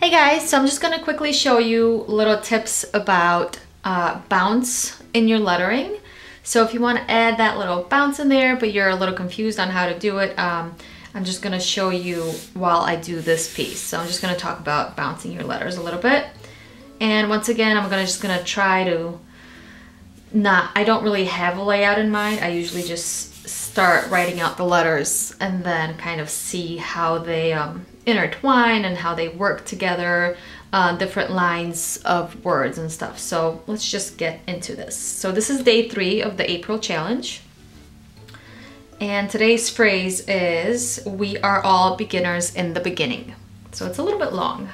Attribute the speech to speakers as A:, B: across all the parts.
A: Hey guys, so I'm just gonna quickly show you little tips about bounce in your lettering. So if you want to add that little bounce in there, but you're a little confused on how to do it, I'm just gonna show you while I do this piece. So I'm just gonna talk about bouncing your letters a little bit. And once again, I'm just gonna try to I don't really have a layout in mind. I usually just start writing out the letters and then kind of see how they intertwine and how they work together, different lines of words and stuff. So let's just get into this. So this is day 3 of the April challenge. And today's phrase is, "We are all beginners in the beginning." So it's a little bit long.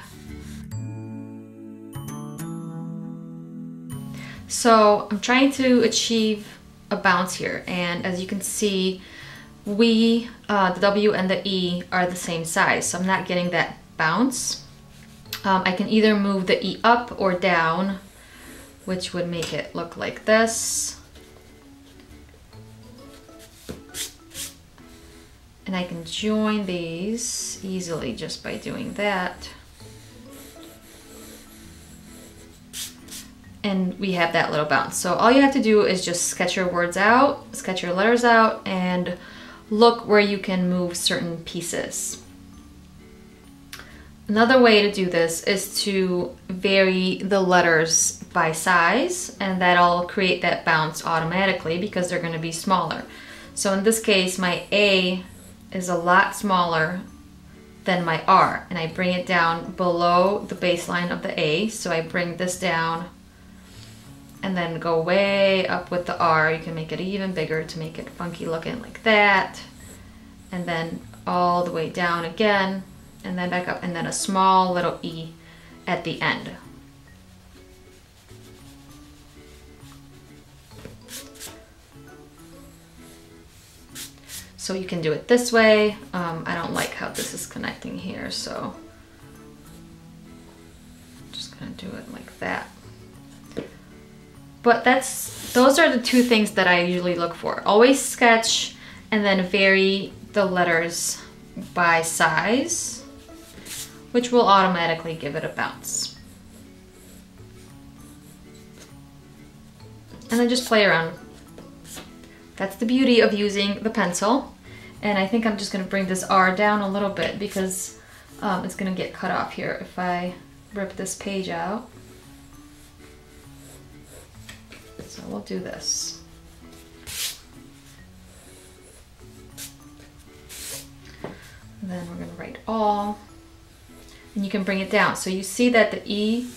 A: So I'm trying to achieve a bounce here, and as you can see, the W and the E are the same size, so I'm not getting that bounce. I can either move the E up or down, which would make it look like this. And I can join these easily just by doing that. And we have that little bounce. So all you have to do is just sketch your words out, sketch your letters out, and look where you can move certain pieces. Another way to do this is to vary the letters by size, and that'll create that bounce automatically because they're going to be smaller. So in this case, my A is a lot smaller than my R, and I bring it down below the baseline of the A. So I bring this down and then go way up with the R. You can make it even bigger to make it funky looking like that. And then all the way down again, and then back up, and then a small little E at the end. So you can do it this way. I don't like how this is connecting here, so I'm just gonna do it like that. But those are the two things that I usually look for. Always sketch and then vary the letters by size, which will automatically give it a bounce. And then just play around. That's the beauty of using the pencil. And I think I'm just gonna bring this R down a little bit because it's gonna get cut off here if I rip this page out. So we'll do this. And then we're gonna write all, and you can bring it down. So you see that the E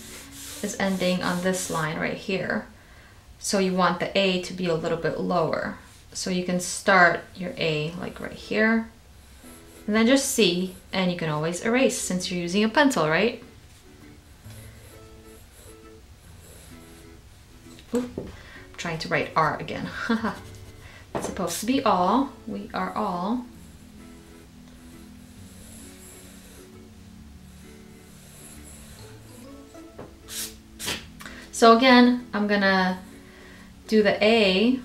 A: is ending on this line right here. So you want the A to be a little bit lower. So you can start your A like right here, and then just C, and you can always erase since you're using a pencil, right? Oop. Trying to write R again. It's supposed to be all. We are all. So again, I'm gonna do the A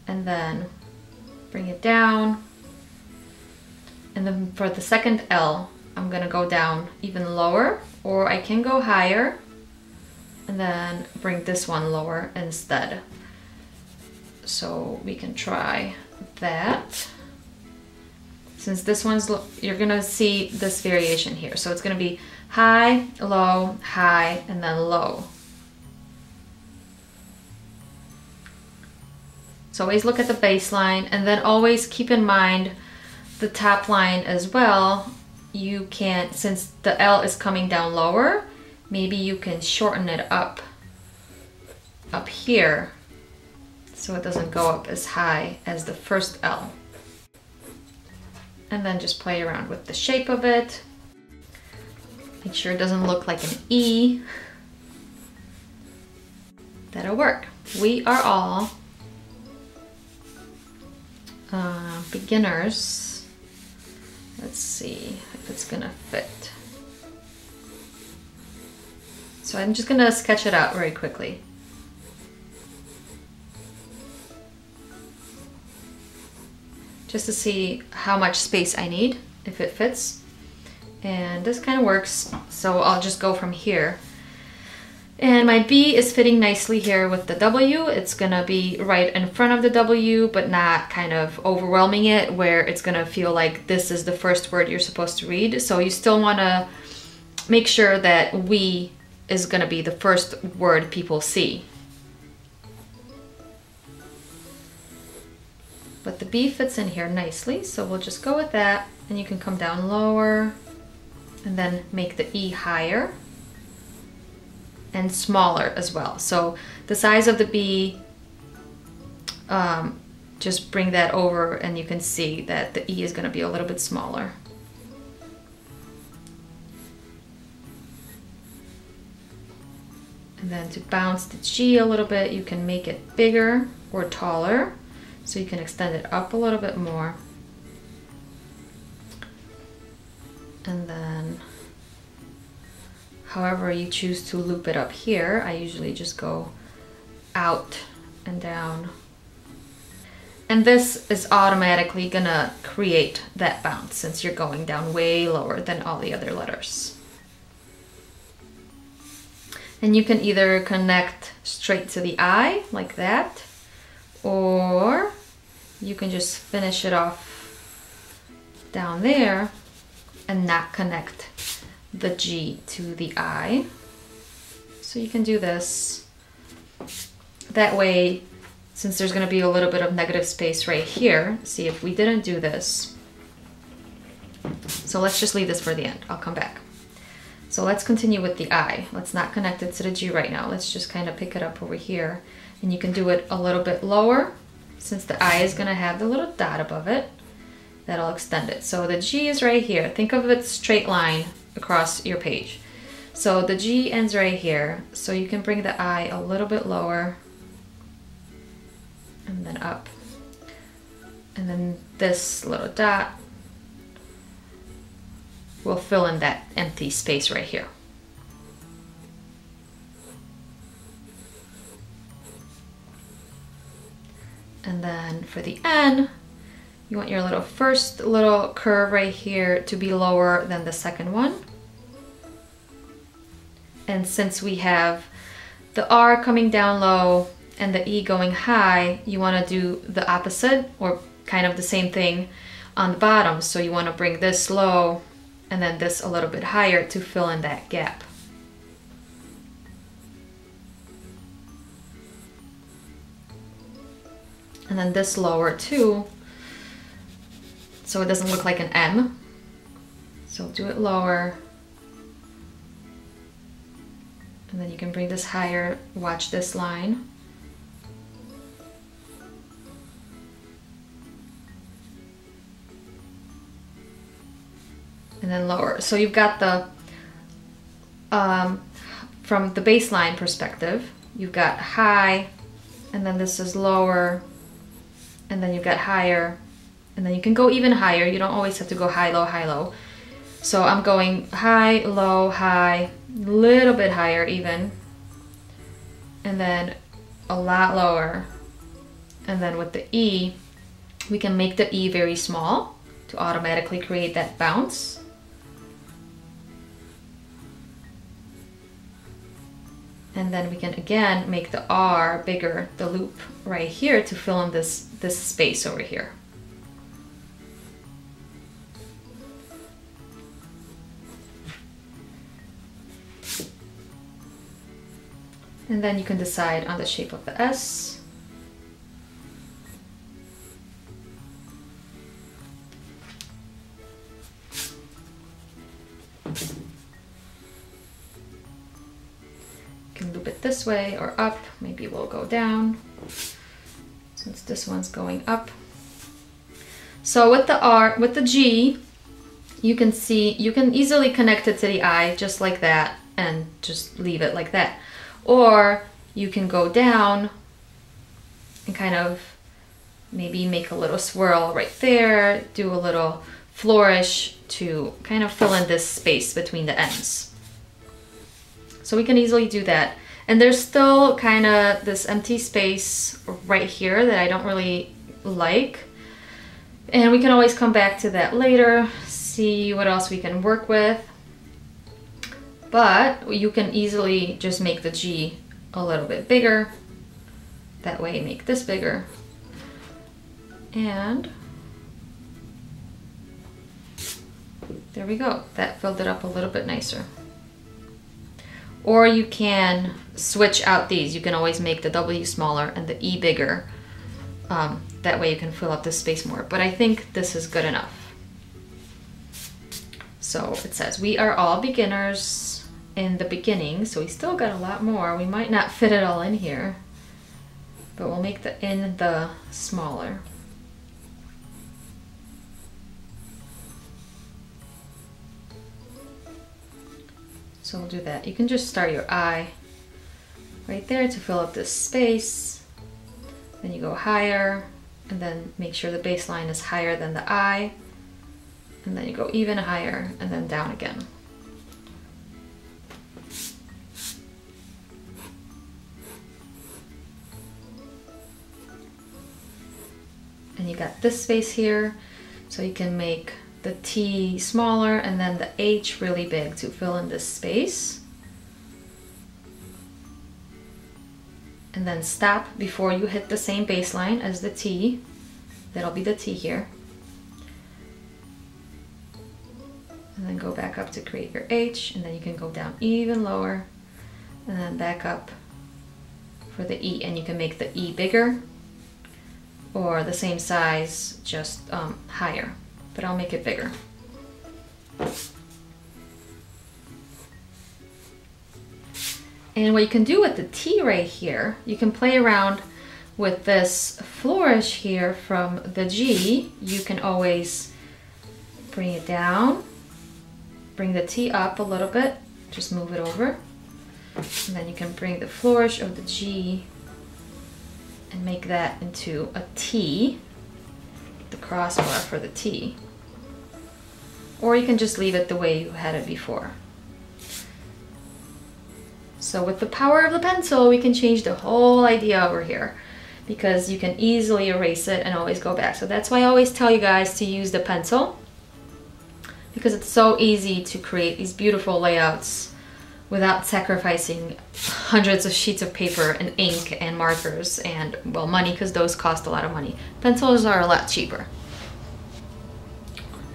A: and then bring it down. And then for the second L, I'm gonna go down even lower, or I can go higher and then bring this one lower instead. So we can try that. Since this one's, you're gonna see this variation here. So it's gonna be high, and then low. So always look at the baseline, and then always keep in mind the top line as well. You can, since the L is coming down lower, maybe you can shorten it up here so it doesn't go up as high as the first L. And then just play around with the shape of it. Make sure it doesn't look like an E. That'll work. We are all beginners. Let's see if it's gonna fit. So I'm just gonna sketch it out very quickly. Just to see how much space I need, if it fits. And this kind of works, so I'll just go from here. And my B is fitting nicely here with the W. It's gonna be right in front of the W, but not kind of overwhelming it where it's gonna feel like this is the first word you're supposed to read. So you still wanna make sure that we is gonna be the first word people see. But the B fits in here nicely, so we'll just go with that. And you can come down lower and then make the E higher and smaller as well. So the size of the B, just bring that over and you can see that the E is going to be a little bit smaller. And then to bounce the G a little bit, you can make it bigger or taller. So you can extend it up a little bit more. And then however you choose to loop it up here, I usually just go out and down. And this is automatically gonna create that bounce since you're going down way lower than all the other letters. And you can either connect straight to the I like that, or you can just finish it off down there and not connect the G to the I. So you can do this. That way, since there's going to be a little bit of negative space right here, see if we didn't do this. So let's just leave this for the end. I'll come back. So let's continue with the I. Let's not connect it to the G right now. Let's just kind of pick it up over here. And you can do it a little bit lower since the I is going to have the little dot above it. That'll extend it. So the G is right here. Think of it straight line across your page. So the G ends right here. So you can bring the I a little bit lower and then up. And then this little dot will fill in that empty space right here. And then for the N, you want your first little curve right here to be lower than the second one. And since we have the R coming down low and the E going high, you want to do the opposite or kind of the same thing on the bottom. So you want to bring this low and then this a little bit higher to fill in that gap. And then this lower too, so it doesn't look like an M. So do it lower. And then you can bring this higher, watch this line. And then lower. So you've got the, from the baseline perspective, you've got high, and then this is lower, and then you've got higher, and then you can go even higher. You don't always have to go high, low, high, low. So I'm going high, low, high, little bit higher even, and then a lot lower. And then with the E, we can make the E very small to automatically create that bounce. And then we can again make the R bigger, the loop right here, to fill in this space over here. And then you can decide on the shape of the S. Can loop it this way or up. Maybe we'll go down since this one's going up. So with the R, with the G, you can see, you can easily connect it to the I just like that and just leave it like that. Or you can go down and kind of maybe make a little swirl right there, do a little flourish to kind of fill in this space between the ends. So we can easily do that. And there's still kind of this empty space right here that I don't really like. And we can always come back to that later. see what else we can work with. But you can easily just make the G a little bit bigger. That way, make this bigger. And there we go. That filled it up a little bit nicer. Or you can switch out these. You can always make the W smaller and the E bigger. That way you can fill up the space more. But I think this is good enough. So it says, we are all beginners in the beginning. So we still got a lot more. We might not fit it all in here. But we'll make the in the smaller. So we'll do that. You can just start your I right there to fill up this space. Then you go higher, and then make sure the baseline is higher than the I. And then you go even higher, and then down again. And you got this space here, so you can make the T smaller and then the H really big to fill in this space. And then stop before you hit the same baseline as the T. That'll be the T here. And then go back up to create your H, and then you can go down even lower and then back up for the E, and you can make the E bigger or the same size, just higher, but I'll make it bigger. And what you can do with the T right here, you can play around with this flourish here from the G. You can always bring it down, bring the T up a little bit, just move it over. And then you can bring the flourish of the G and make that into a T, the crossbar for the T. Or you can just leave it the way you had it before. So with the power of the pencil, we can change the whole idea over here, because you can easily erase it and always go back. So that's why I always tell you guys to use the pencil, because it's so easy to create these beautiful layouts without sacrificing hundreds of sheets of paper and ink and markers and, well, money, because those cost a lot of money. Pencils are a lot cheaper.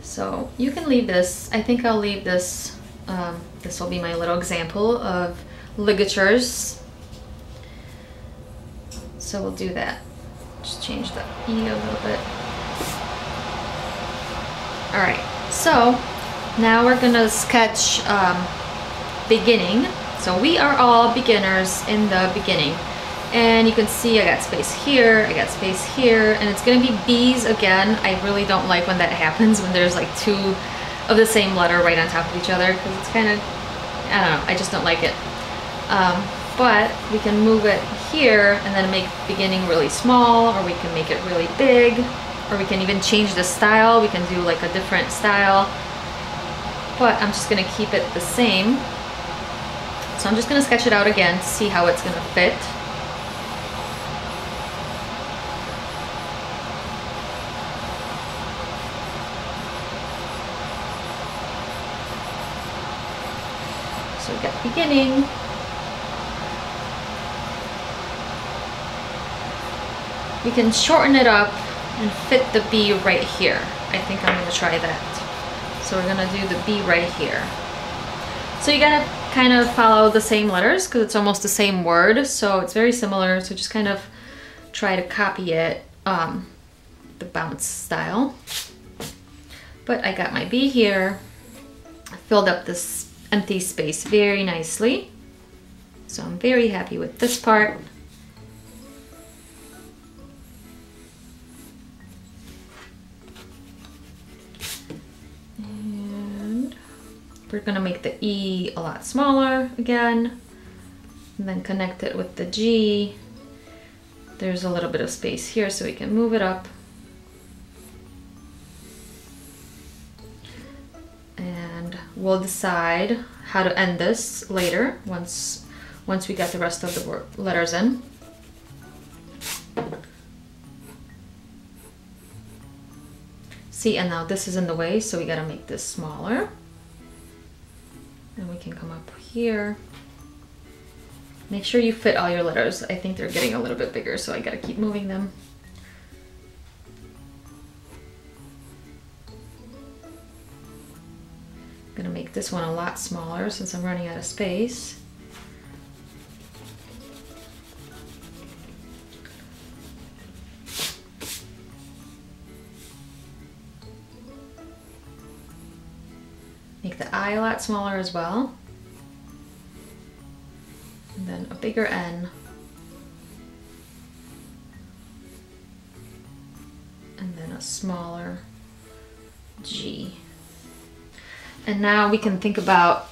A: So you can leave this. I think I'll leave this. This will be my little example of ligatures. So we'll do that. Just change the E a little bit. All right, so now we're gonna sketch beginning. So we are all beginners in the beginning. And you can see I got space here, I got space here, and it's gonna be B's again. I really don't like when that happens, when there's like two of the same letter right on top of each other, because it's kind of, I don't know, I just don't like it. But we can move it here and then make beginning really small, or we can make it really big, or we can even change the style. We can do like a different style, but I'm just gonna keep it the same. So I'm just gonna sketch it out again to see how it's gonna fit. So we got beginning. We can shorten it up and fit the B right here. I think I'm gonna try that. So we're gonna do the B right here. So you gotta kind of follow the same letters because it's almost the same word. So it's very similar. So just kind of try to copy it, the bounce style. But I got my B here. I filled up this empty space very nicely. So I'm very happy with this part. We're gonna make the E a lot smaller again, and then connect it with the G. There's a little bit of space here, so we can move it up. And we'll decide how to end this later, once we get the rest of the letters in. See, and now this is in the way, so we gotta make this smaller. And we can come up here. Make sure you fit all your letters. I think they're getting a little bit bigger, so I gotta keep moving them. I'm gonna make this one a lot smaller since I'm running out of space. Make the I a lot smaller as well. And then a bigger N. And then a smaller G. And now we can think about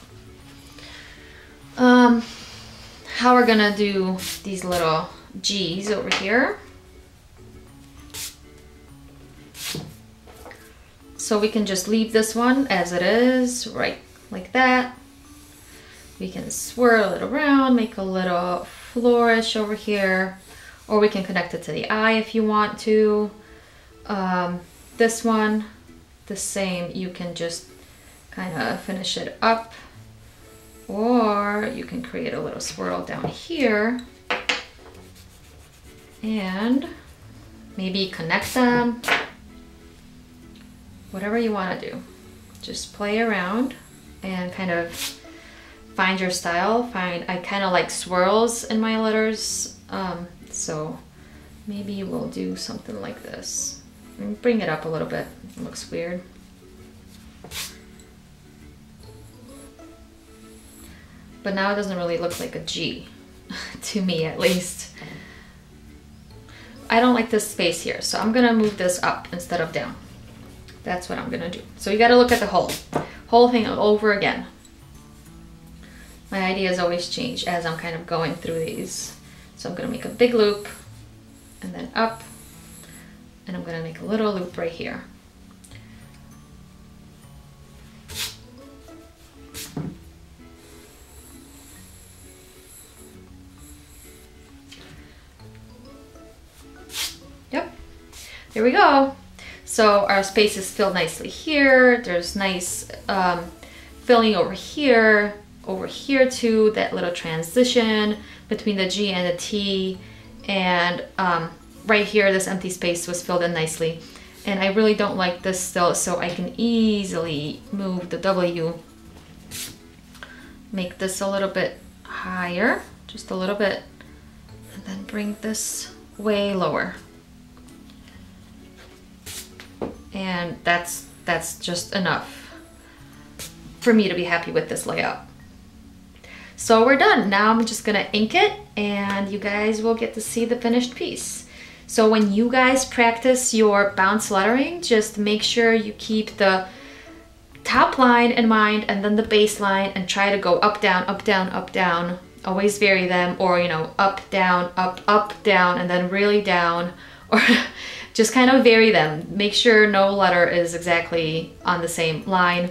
A: how we're gonna do these little G's over here. So we can just leave this one as it is, right like that. We can swirl it around, make a little flourish over here, or we can connect it to the eye if you want to. This one, the same, you can just kind of finish it up, or you can create a little swirl down here and maybe connect them. Whatever you want to do, just play around and kind of find your style. I kind of like swirls in my letters, so maybe we'll do something like this and bring it up a little bit. It looks weird. But now it doesn't really look like a G, to me at least. I don't like this space here, so I'm gonna move this up instead of down. That's what I'm gonna do. So you gotta look at the whole thing over again. My ideas always change as I'm kind of going through these. So I'm gonna make a big loop and then up, and I'm gonna make a little loop right here. Yep, here we go. So our space is filled nicely here. There's nice filling over here too, that little transition between the G and the T. And right here, this empty space was filled in nicely. And I really don't like this still, so I can easily move the W. Make this a little bit higher, just a little bit, and then bring this way lower. And that's just enough for me to be happy with this layout. So we're done. Now I'm just gonna ink it and you guys will get to see the finished piece. So when you guys practice your bounce lettering, just make sure you keep the top line in mind and then the base line, and try to go up, down, up, down, up, down. Always vary them, or up, down, up, down, and then really down, or just kind of vary them. Make sure no letter is exactly on the same line.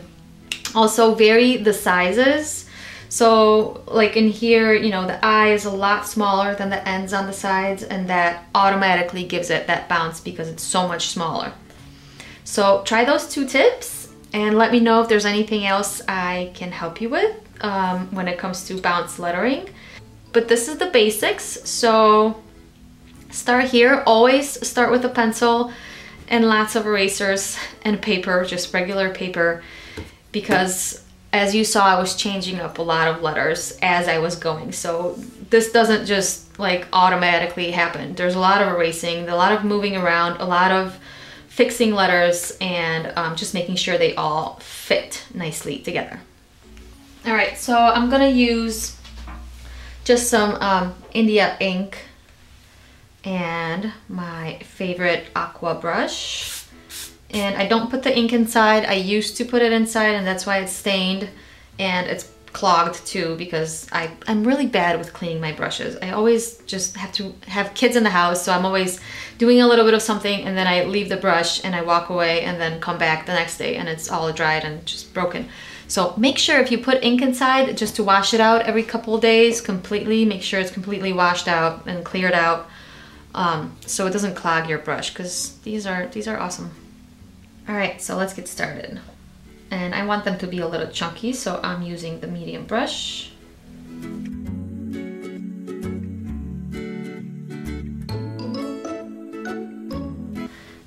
A: Also vary the sizes. So like in here, the I is a lot smaller than the ends on the sides, and that automatically gives it that bounce because it's so much smaller. So try those 2 tips and let me know if there's anything else I can help you with when it comes to bounce lettering. But this is the basics, so start here. Always start with a pencil and lots of erasers and paper, just regular paper, because as you saw, I was changing up a lot of letters as I was going. So this doesn't just like automatically happen. There's a lot of erasing, a lot of moving around, a lot of fixing letters, and just making sure they all fit nicely together. All right, so I'm gonna use just some India ink and my favorite aqua brush. And I don't put the ink inside. I used to put it inside, and that's why it's stained and it's clogged too, because I'm really bad with cleaning my brushes. I always just have to have kids in the house, so I'm always doing a little bit of something and then I leave the brush and I walk away and then come back the next day and it's all dried and just broken. So make sure if you put ink inside, just to wash it out every couple of days completely. Make sure it's completely washed out and cleared out, so it doesn't clog your brush, because these are awesome. All right, so let's get started. And I want them to be a little chunky, so I'm using the medium brush.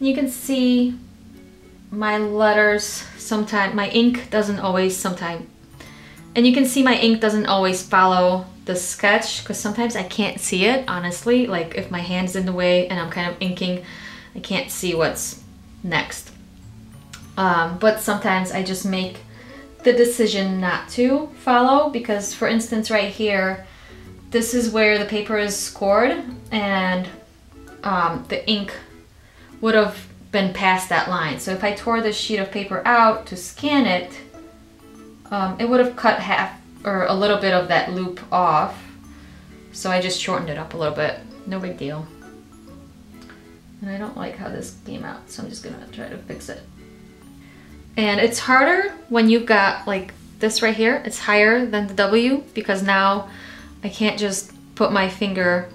A: You can see my letters sometimes, my ink doesn't always sometimes, and you can see my ink doesn't always follow the sketch because sometimes I can't see it, honestly. Like if my hand's in the way and I'm kind of inking, I can't see what's next. But sometimes I just make the decision not to follow because, for instance, right here, this is where the paper is scored and the ink would have been past that line. So if I tore this sheet of paper out to scan it, it would have cut half or a little bit of that loop off. So I just shortened it up a little bit. No big deal. And I don't like how this came out, so I'm just gonna try to fix it. And it's harder when you've got like this right here. It's higher than the W because now I can't just put my finger,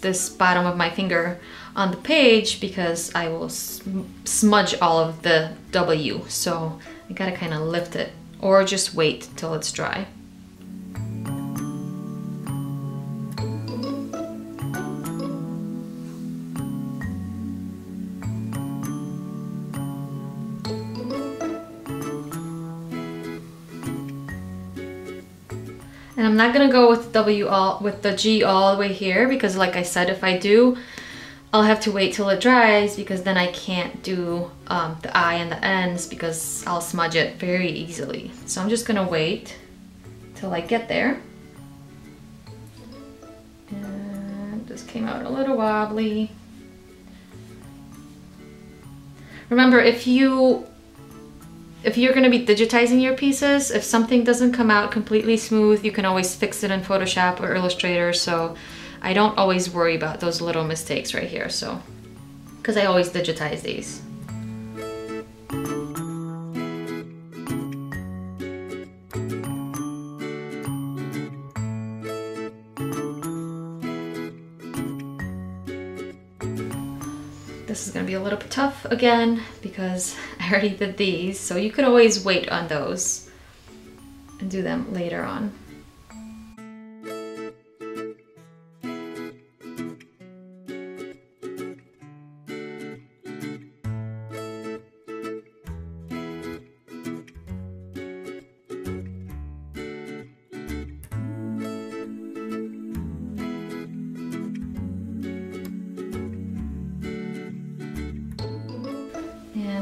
A: this bottom of my finger on the page because I will smudge all of the W. So I gotta kind of lift it or just wait till it's dry. And I'm not gonna go with the G all the way here because, like I said, if I do, I'll have to wait till it dries because then I can't do the I and the N's because I'll smudge it very easily. So I'm just gonna wait till I get there. And this came out a little wobbly. Remember, if you're gonna be digitizing your pieces, if something doesn't come out completely smooth, you can always fix it in Photoshop or Illustrator. So I don't always worry about those little mistakes right here, so, because I always digitize these. This is gonna be a little bit tough again because I already did these, so you could always wait on those and do them later on.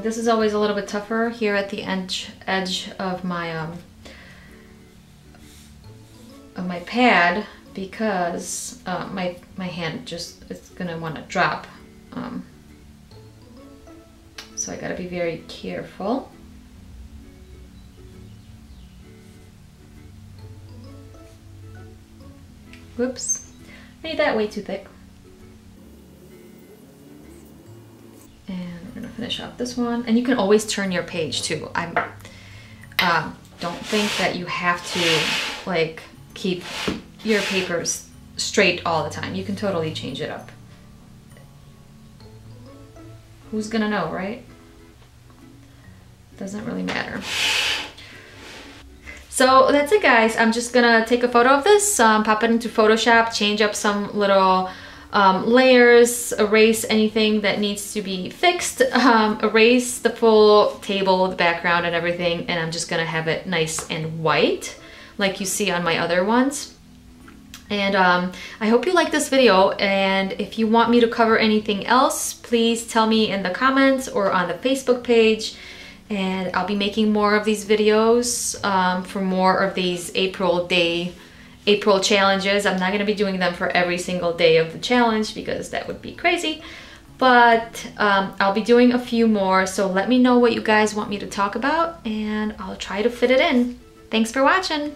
A: This is always a little bit tougher here at the edge of my pad because my hand just is gonna want to drop. So I gotta be very careful. Whoops, made that way too thick. Finish off this one, and you can always turn your page too. I don't think that you have to like keep your papers straight all the time. You can totally change it up. Who's gonna know, right? Doesn't really matter. So that's it, guys. I'm just gonna take a photo of this, pop it into Photoshop, change up some little layers, erase anything that needs to be fixed, erase the full table, the background and everything, and I'm just gonna have it nice and white like you see on my other ones. And I hope you like this video, and if you want me to cover anything else, please tell me in the comments or on the Facebook page, and I'll be making more of these videos for more of these April challenges. I'm not going to be doing them for every single day of the challenge because that would be crazy, but I'll be doing a few more, so let me know what you guys want me to talk about and I'll try to fit it in. Thanks for watching.